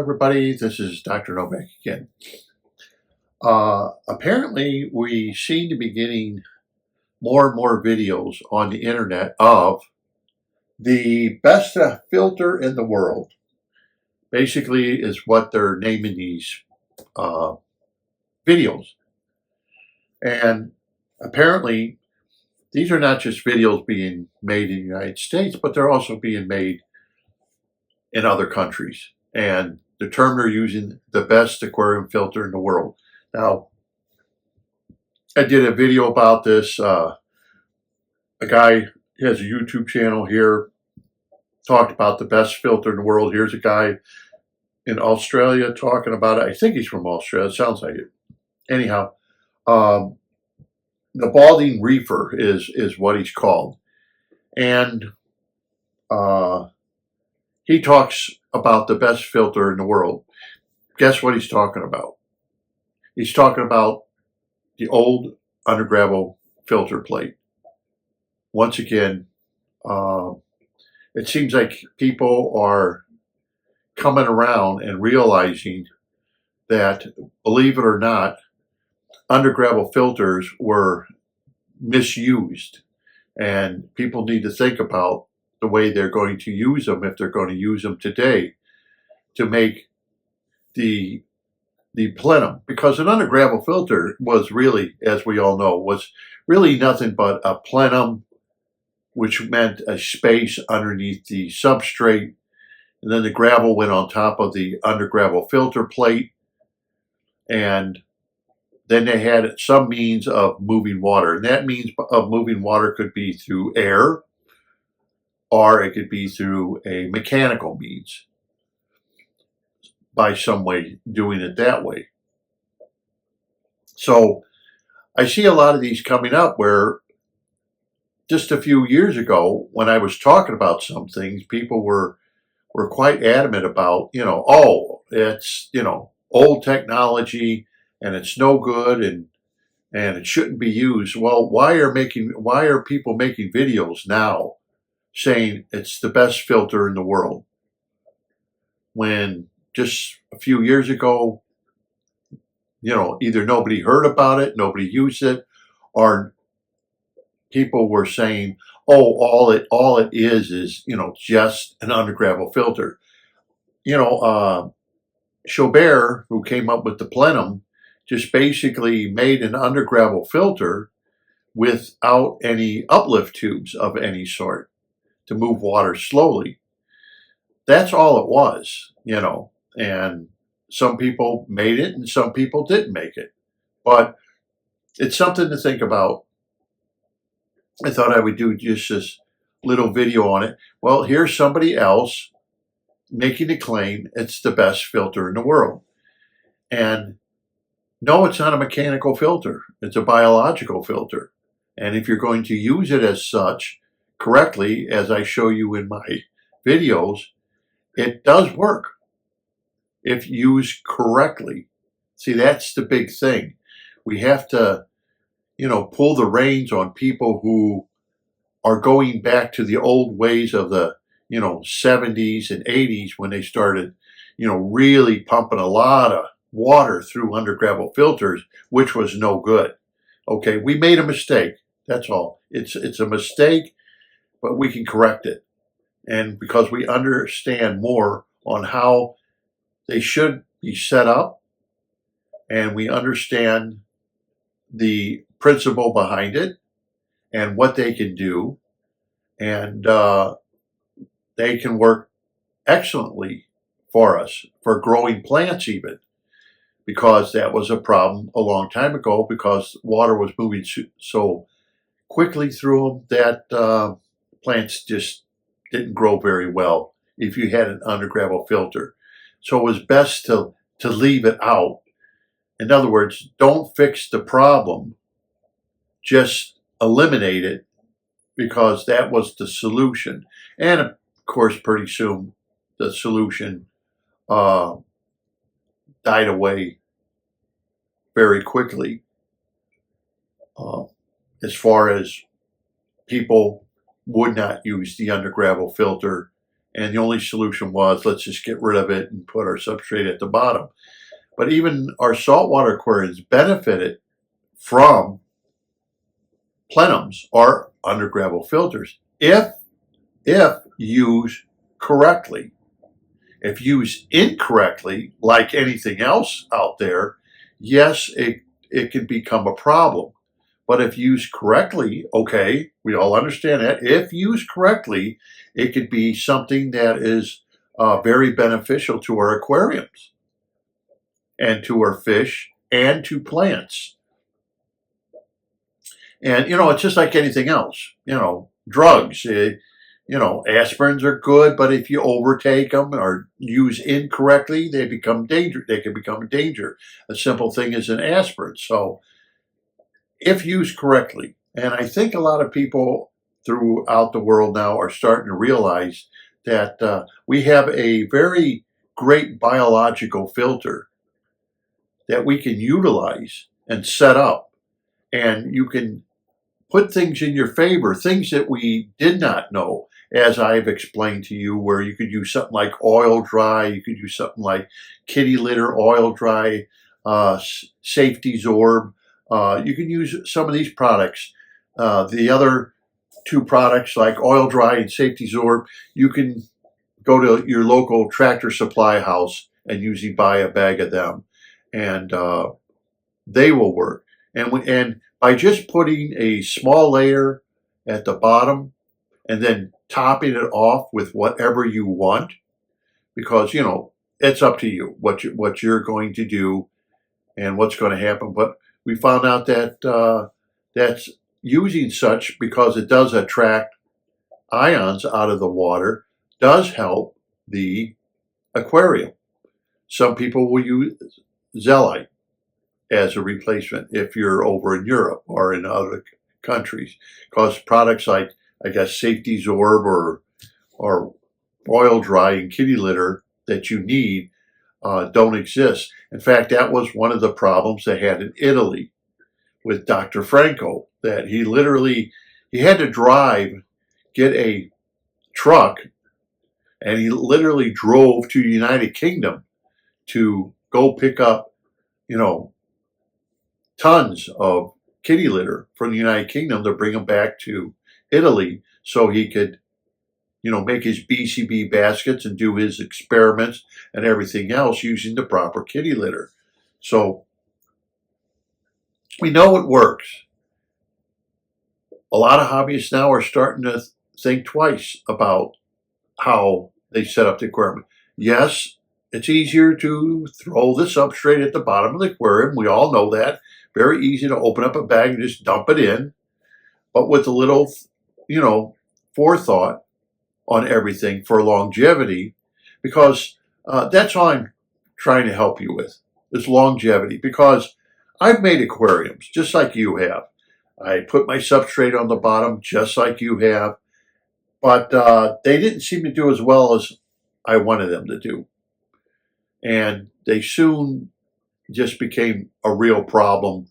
everybody. This is Dr. Novak again. Apparently, we seem to be getting more and more videos on the internet of the best filter in the world. Basically, is what they're naming these videos. And apparently, these are not just videos being made in the United States, but they're also being made in other countries. And the term they're using, the best aquarium filter in the world. Now, I did a video about this. A guy has a YouTube channel here, talked about the best filter in the world. Here's a guy in Australia talking about it. I think he's from Australia. It sounds like it. Anyhow, the Balding Reefer is what he's called. And he talks about the best filter in the world. Guess what he's talking about? He's talking about the old under gravel filter plate. Once again, it seems like people are coming around and realizing that, believe it or not, under gravel filters were misused, and people need to think about the way they're going to use them if they're going to use them today to make the plenum, because an under gravel filter was really, as we all know, was really nothing but a plenum, which meant a space underneath the substrate, and then the gravel went on top of the under gravel filter plate, and then they had some means of moving water, and that means of moving water could be through air, or it could be through a mechanical means, by some way doing it that way. So I see a lot of these coming up where just a few years ago, when I was talking about some things, people were quite adamant about, oh, it's, old technology and it's no good and it shouldn't be used. Well, why are people making videos now saying it's the best filter in the world, when just a few years ago, either nobody heard about it, nobody used it, or people were saying, oh, all it is just an under gravel filter. Chaubert, who came up with the plenum, just basically made an under gravel filter without any uplift tubes of any sort to move water slowly. That's all it was, and some people made it and some people didn't make it. But it's something to think about. I thought I would do just this little video on it. Well, here's somebody else making a claim it's the best filter in the world. And no, it's not a mechanical filter. It's a biological filter. And if you're going to use it as such correctly, as I show you in my videos, it does work if used correctly. See, that's the big thing. We have to, pull the reins on people who are going back to the old ways of the, 70s and 80s, when they started, really pumping a lot of water through under gravel filters, which was no good. Okay, we made a mistake. That's all. It's a mistake, but we can correct it. And because we understand more on how they should be set up, and we understand the principle behind it and what they can do, and they can work excellently for us, for growing plants even, because that was a problem a long time ago, because water was moving so quickly through them that plants just didn't grow very well if you had an under gravel filter. So it was best to leave it out. In other words, don't fix the problem, just eliminate it, because that was the solution. And of course, pretty soon the solution died away very quickly, as far as people would not use the under gravel filter And the only solution was, let's just get rid of it and put our substrate at the bottom. But even our saltwater aquariums benefited from plenums or undergravel filters if used correctly. If used incorrectly, like anything else out there, yes, it can become a problem. But if used correctly, okay, we all understand that. If used correctly, it could be something that is very beneficial to our aquariums and to our fish and to plants. And, it's just like anything else, drugs. Aspirins are good, but if you overtake them or use incorrectly, they become danger. They can become a danger. A simple thing is an aspirin. So if used correctly, and I think a lot of people throughout the world now are starting to realize that we have a very great biological filter that we can utilize and set up, and you can put things in your favor, things that we did not know, as I've explained to you, where you could use something like oil dry, you could use something like kitty litter oil dry, safety zorb. You can use some of these products. The other two products, like oil dry and safety zorb, you can go to your local Tractor Supply house and usually buy a bag of them, and they will work. And by just putting a small layer at the bottom and then topping it off with whatever you want, because it's up to you what you're going to do and what's going to happen. But we found out that that's using such, because it does attract ions out of the water, does help the aquarium. Some people will use zeolite as a replacement if you're over in Europe or in other countries, because products like, I guess, safety zorb or oil dry and kitty litter that you need don't exist. In fact, that was one of the problems they had in Italy with Dr. Franco, that he had to get a truck, and he literally drove to the United Kingdom to go pick up, tons of kitty litter from the United Kingdom to bring them back to Italy so he could, make his BCB baskets and do his experiments and everything else using the proper kitty litter. So we know it works. A lot of hobbyists now are starting to think twice about how they set up the aquarium. Yes, it's easier to throw the substrate at the bottom of the aquarium. We all know that. Very easy to open up a bag and just dump it in. But with a little, forethought on everything for longevity, because that's all I'm trying to help you with, is longevity. Because I've made aquariums just like you have. I put my substrate on the bottom just like you have. But they didn't seem to do as well as I wanted them to do. And they soon just became a real problem.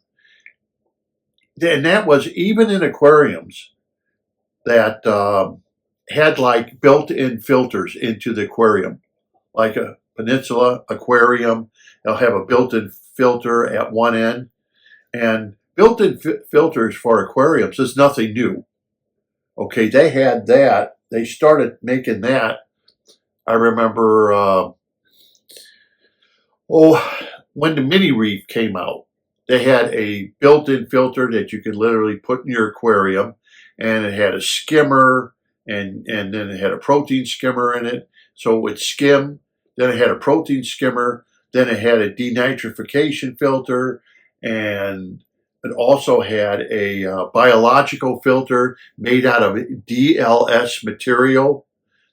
And that was even in aquariums that had like built-in filters into the aquarium, like a Peninsula aquarium. They'll have a built-in filter at one end. And built-in filters for aquariums is nothing new. Okay, they had that. They started making that. I remember, when the mini reef came out, they had a built-in filter that you could literally put in your aquarium, and it had a skimmer, and then it had a protein skimmer in it, so it would skim. Then it had a protein skimmer. Then it had a denitrification filter, and it also had a biological filter made out of DLS material,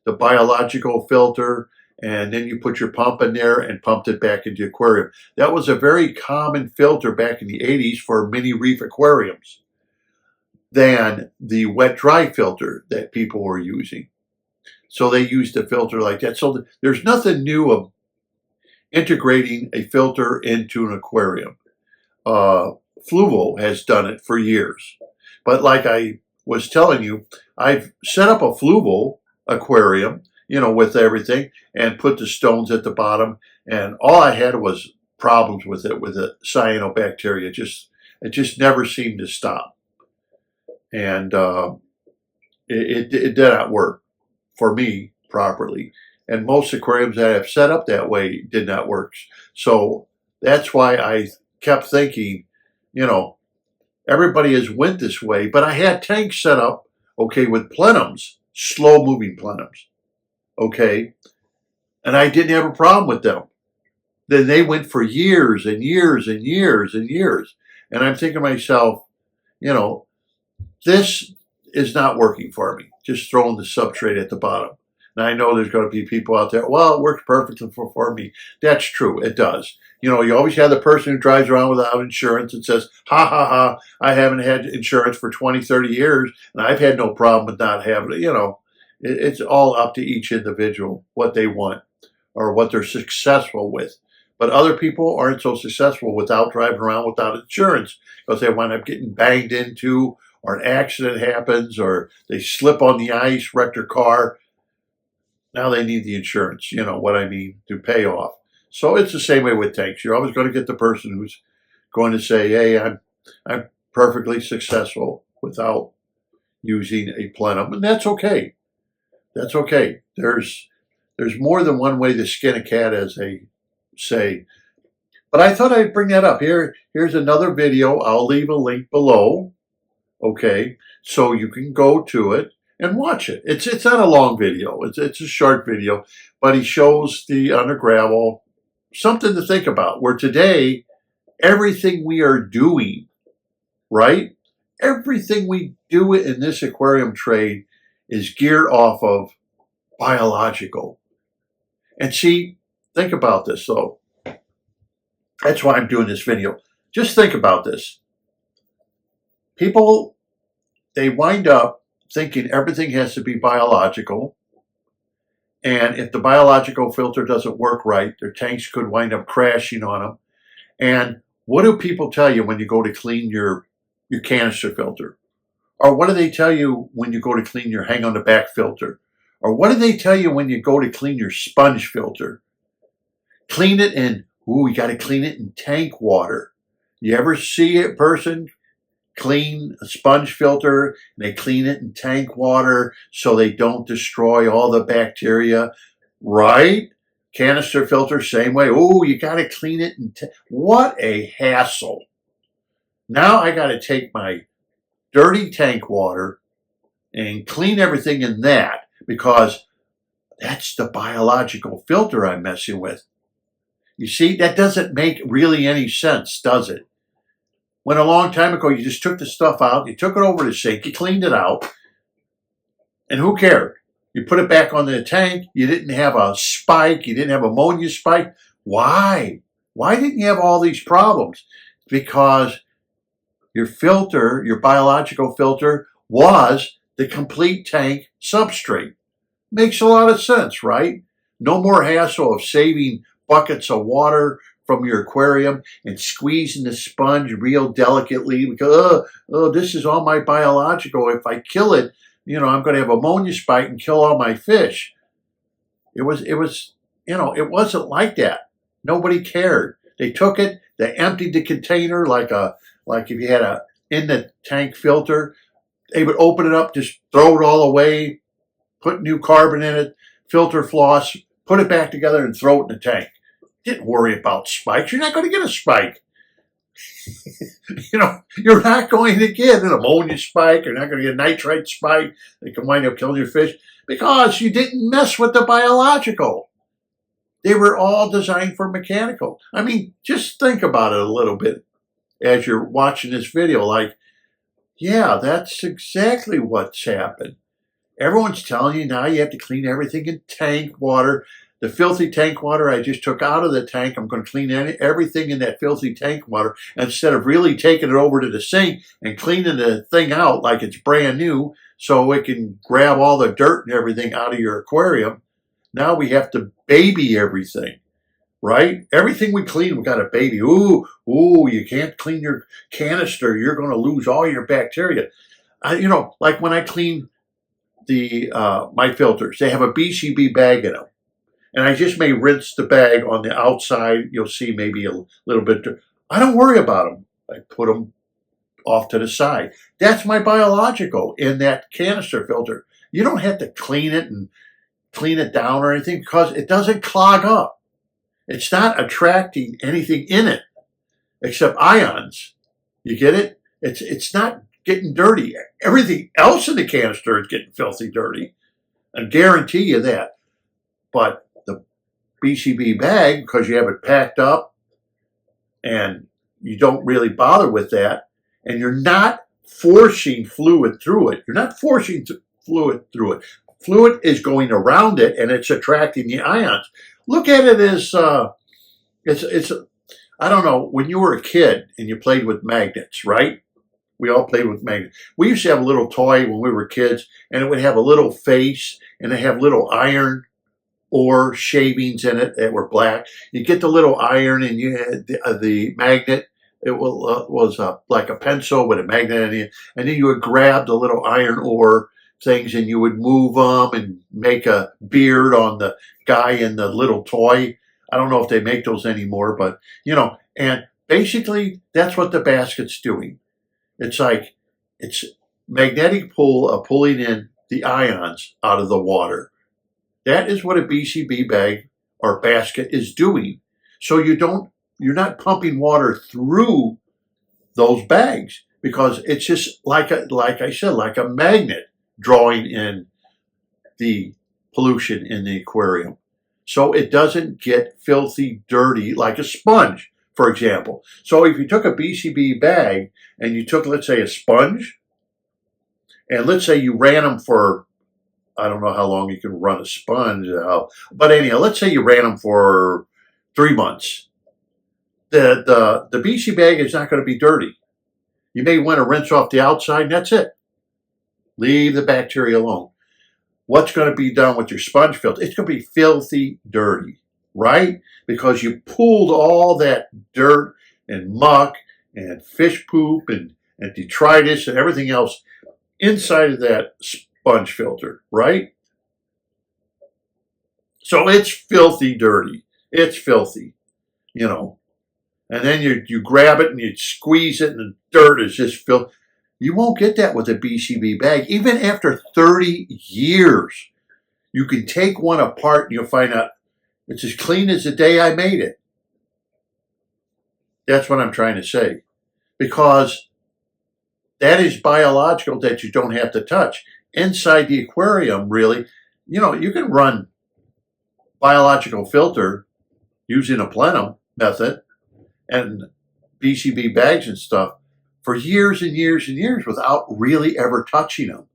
the biological filter, and then you put your pump in there and pumped it back into the aquarium. That was a very common filter back in the 80s for mini reef aquariums than the wet-dry filter that people were using. So they used a filter like that. So there's nothing new of integrating a filter into an aquarium. Fluval has done it for years. But like I was telling you, I've set up a Fluval aquarium, with everything, and put the stones at the bottom. And all I had was problems with the cyanobacteria. It just never seemed to stop. And it did not work for me properly. And most aquariums that I've set up that way did not work. So that's why I kept thinking, everybody has went this way. But I had tanks set up, okay, with plenums, slow-moving plenums, okay? And I didn't have a problem with them. Then they went for years and years and years and years. And I'm thinking to myself, this is not working for me, just throwing the substrate at the bottom. Now, I know there's going to be people out there, well, it works perfectly for me. That's true, it does. You always have the person who drives around without insurance and says, ha, ha, ha, I haven't had insurance for 20, 30 years, and I've had no problem with not having it. It's all up to each individual, what they want or what they're successful with. But other people aren't so successful without driving around without insurance because they wind up getting banged into, or an accident happens, or they slip on the ice, wreck their car. Now they need the insurance, what I mean, to pay off. So it's the same way with tanks. You're always going to get the person who's going to say, hey, I'm perfectly successful without using a plenum. And that's okay. That's okay. There's more than one way to skin a cat, as they say. But I thought I'd bring that up. Here's another video. I'll leave a link below. Okay, so you can go to it and watch it. It's not a long video. It's a short video, but he shows the under gravel, something to think about. Where today, everything we are doing, right? Everything we do in this aquarium trade is geared off of biological. And see, think about this though. That's why I'm doing this video. Just think about this. People, they wind up thinking everything has to be biological. And if the biological filter doesn't work right, their tanks could wind up crashing on them. And what do people tell you when you go to clean your canister filter? Or what do they tell you when you go to clean your hang on the back filter? Or what do they tell you when you go to clean your sponge filter? Clean it in, you got to clean it in tank water. You ever see a person clean a sponge filter and they clean it in tank water so they don't destroy all the bacteria, right? Canister filter, same way. You got to clean it in what a hassle. Now I got to take my dirty tank water and clean everything in that because that's the biological filter I'm messing with. You see, that doesn't make really any sense, does it? When a long time ago, you just took the stuff out, you took it over to the sink, you cleaned it out, and who cared? You put it back on the tank, you didn't have a spike, you didn't have ammonia spike. Why? Why didn't you have all these problems? Because your filter, your biological filter, was the complete tank substrate. Makes a lot of sense, right? No more hassle of saving buckets of water from your aquarium and squeezing the sponge real delicately because, this is all my biological. If I kill it, I'm going to have ammonia spike and kill all my fish. It wasn't like that. Nobody cared. They took it, they emptied the container like if you had a in the tank filter, they would open it up, just throw it all away, put new carbon in it, filter floss, put it back together and throw it in the tank. Didn't worry about spikes. You're not going to get a spike. You're not going to get an ammonia spike. You're not going to get a nitrite spike that can wind up killing your fish because you didn't mess with the biological. They were all designed for mechanical. I mean, just think about it a little bit as you're watching this video. Like, yeah, that's exactly what's happened. Everyone's telling you now you have to clean everything in tank water. The filthy tank water I just took out of the tank, I'm going to clean everything in that filthy tank water instead of really taking it over to the sink and cleaning the thing out like it's brand new so it can grab all the dirt and everything out of your aquarium. Now we have to baby everything, right? Everything we clean, we got to baby. Ooh, you can't clean your canister. You're going to lose all your bacteria. Like when I clean my filters, they have a BCB bag in them. And I just may rinse the bag on the outside. You'll see maybe a little bit. I don't worry about them. I put them off to the side. That's my biological in that canister filter. You don't have to clean it and clean it down or anything because it doesn't clog up. It's not attracting anything in it except ions. You get it? It's not getting dirty. Everything else in the canister is getting filthy dirty. I guarantee you that. But the BCB bag, because you have it packed up and you don't really bother with that, and you're not forcing fluid through it. You're not forcing fluid through it. Fluid is going around it and it's attracting the ions. Look at it as it's I don't know, when you were a kid and you played with magnets, right? We all played with magnets. We used to have a little toy when we were kids, and it would have a little face, and it have little iron ore shavings in it that were black. You get the little iron, and you had the magnet. It was like a pencil with a magnet in it, and then you would grab the little iron ore things, and you would move them and make a beard on the guy in the little toy. I don't know if they make those anymore, but and basically that's what the basket's doing. It's like it's magnetic pull of pulling in the ions out of the water. That is what a BCB bag or basket is doing. So you're not pumping water through those bags because it's just like I said, like a magnet drawing in the pollution in the aquarium. So it doesn't get filthy, dirty like a sponge, for example. So if you took a BCB bag and you took, let's say, a sponge, and let's say you ran them for, I don't know how long you can run a sponge, but anyhow, let's say you ran them for 3 months. The BCB bag is not going to be dirty. You may want to rinse off the outside, and that's it. Leave the bacteria alone. What's going to be done with your sponge filter? It's going to be filthy dirty, right? Because you pulled all that dirt and muck and fish poop and detritus and everything else inside of that sponge filter, right? So it's filthy dirty. It's filthy, And then you grab it and you squeeze it and the dirt is just filthy. You won't get that with a BCB bag. Even after 30 years, you can take one apart and you'll find out it's as clean as the day I made it. That's what I'm trying to say. Because that is biological that you don't have to touch. Inside the aquarium, really, you can run biological filter using a plenum method and BCB bags and stuff for years and years and years without really ever touching them.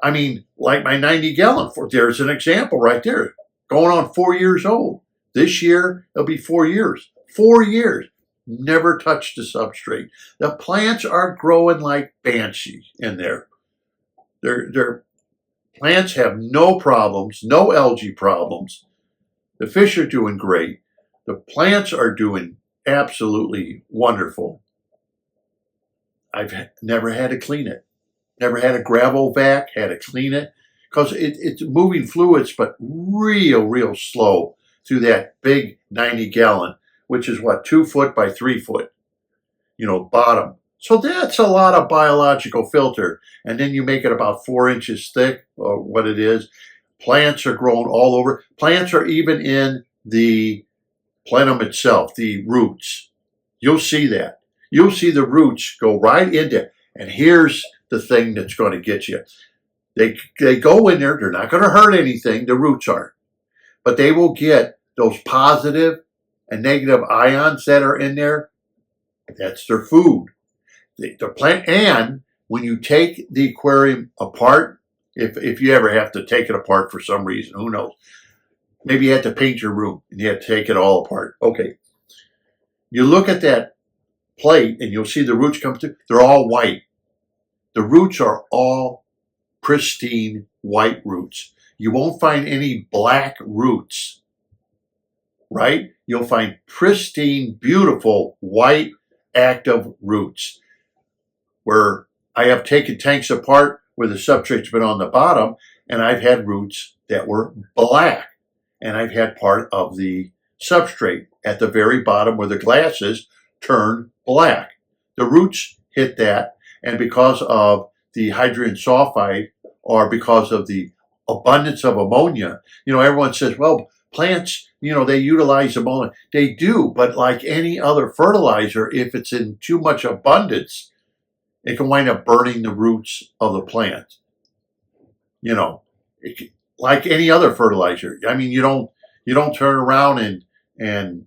I mean, like my 90-gallon, there's an example right there, going on 4 years old. This year, it'll be 4 years. 4 years, never touched the substrate. The plants are growing like banshee in there. Their plants have no problems, no algae problems. The fish are doing great. The plants are doing absolutely wonderful. I've never had to clean it. Never had a gravel vac, had to clean it. Because it's moving fluids, but real slow through that big 90-gallon, which is 2 foot by 3 foot, bottom. So that's a lot of biological filter. And then you make it about 4 inches thick, or what it is. Plants are growing all over. Plants are even in the plenum itself, the roots. You'll see that. You'll see the roots go right into it. And here's the thing that's going to get you. They go in there. They're not going to hurt anything. The roots aren't. But they will get those positive and negative ions that are in there. That's their food. The plant. And when you take the aquarium apart, if you ever have to take it apart for some reason, who knows? Maybe you had to paint your room and you had to take it all apart. Okay. You look at that plate and you'll see the roots come through. They're all white. The roots are all pristine white roots. You won't find any black roots, right? You'll find pristine, beautiful, white, active roots. Where I have taken tanks apart where the substrate's been on the bottom, and I've had roots that were black. And I've had part of the substrate at the very bottom where the glass is turn black. The roots hit that, and because of the hydrogen sulfide or because of the abundance of ammonia, everyone says, well, plants, they utilize ammonia. They do, but like any other fertilizer, if it's in too much abundance, it can wind up burning the roots of the plant. Like any other fertilizer. I mean, you don't turn around and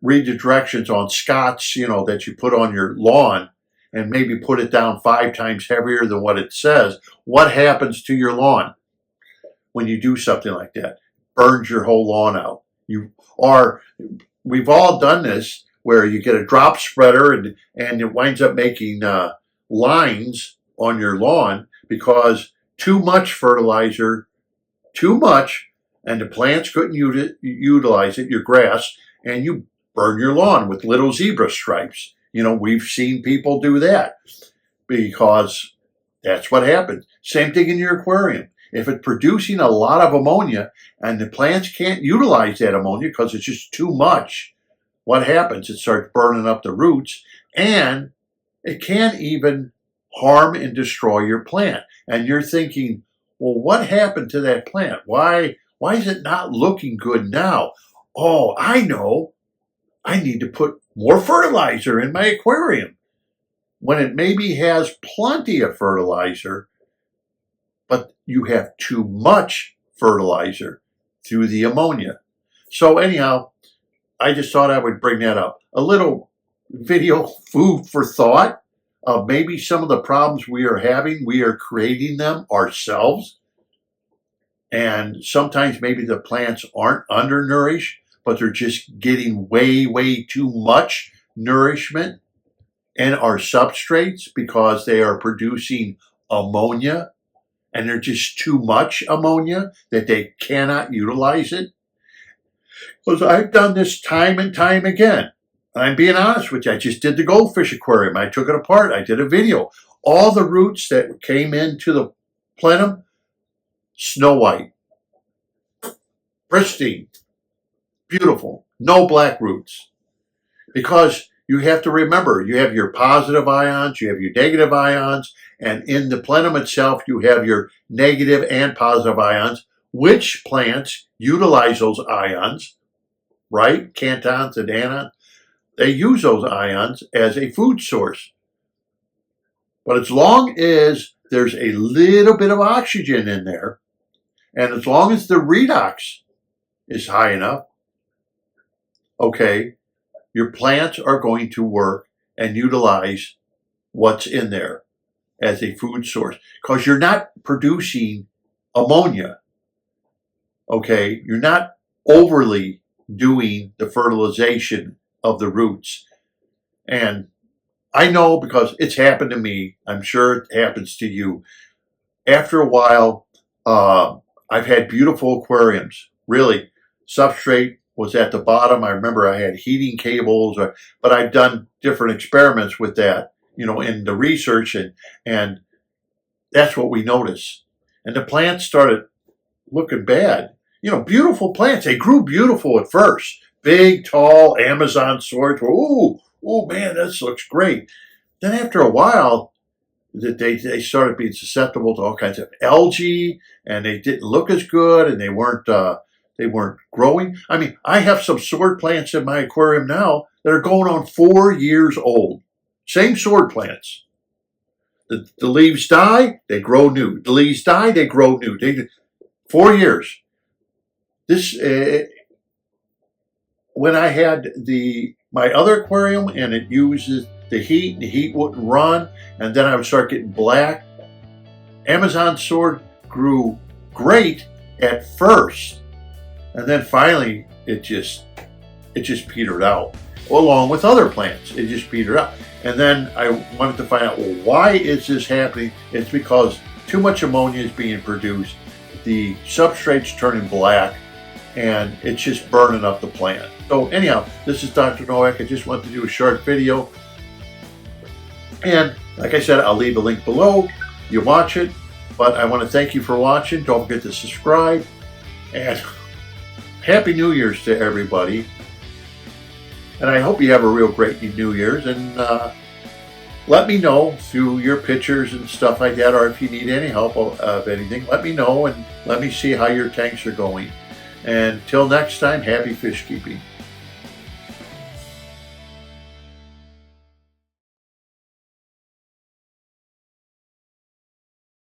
read the directions on Scotch, that you put on your lawn and maybe put it down 5 times heavier than what it says. What happens to your lawn when you do something like that? Burns your whole lawn out. We've all done this where you get a drop spreader and it winds up making lines on your lawn because too much fertilizer, and the plants couldn't utilize it, your grass, and you burn your lawn with little zebra stripes. We've seen people do that because that's what happens. Same thing in your aquarium. If it's producing a lot of ammonia and the plants can't utilize that ammonia because it's just too much, what happens? It starts burning up the roots, and it can even harm and destroy your plant. And you're thinking, well, what happened to that plant? Why is it not looking good now? Oh, I know. I need to put more fertilizer in my aquarium. When it maybe has plenty of fertilizer, but you have too much fertilizer through the ammonia. So anyhow, I just thought I would bring that up. A little video food for thought of maybe some of the problems we are having. We are creating them ourselves. And sometimes maybe the plants aren't undernourished, but they're just getting way, way too much nourishment in our substrates because they are producing ammonia, and they're just too much ammonia that they cannot utilize it. Because I've done this time and time again. I'm being honest with you. I just did the goldfish aquarium. I took it apart. I did a video. All the roots that came into the plenum, snow white, pristine, beautiful, no black roots. Because you have to remember, you have your positive ions, you have your negative ions, and in the plenum itself, you have your negative and positive ions. Which plants utilize those ions, right? Cantons and anions. They use those ions as a food source. But as long as there's a little bit of oxygen in there, and as long as the redox is high enough, okay, your plants are going to work and utilize what's in there as a food source. Because you're not producing ammonia, okay? You're not overly doing the fertilization of the roots. And I know because it's happened to me. I'm sure it happens to you. After a while, I've had beautiful aquariums. Really, substrate was at the bottom. I remember I had heating cables, but I've done different experiments with that, in the research, and that's what we noticed. And the plants started looking bad. Beautiful plants. They grew beautiful at first. Big, tall Amazon swords. Oh man, this looks great. Then after a while, they started being susceptible to all kinds of algae, and they didn't look as good, and they weren't growing. I mean, I have some sword plants in my aquarium now that are going on 4 years old. Same sword plants. The leaves die, they grow new. The leaves die, they grow new. 4 years. This when I had my other aquarium and it uses the heat wouldn't run, and then I would start getting black. Amazon sword grew great at first, and then finally it just petered out, along with other plants. It just petered out. And then I wanted to find out, well, why is this happening? It's because too much ammonia is being produced, the substrate's turning black, and it's just burning up the plant. So anyhow, this is Dr. Nowak. I just wanted to do a short video. And like I said, I'll leave a link below you watch it. But I want to thank you for watching. Don't forget to subscribe. And Happy New Year's to everybody. And I hope you have a real great New Year's. And let me know through your pictures and stuff like that, or if you need any help of anything, let me know and let me see how your tanks are going. And till next time, happy fish keeping.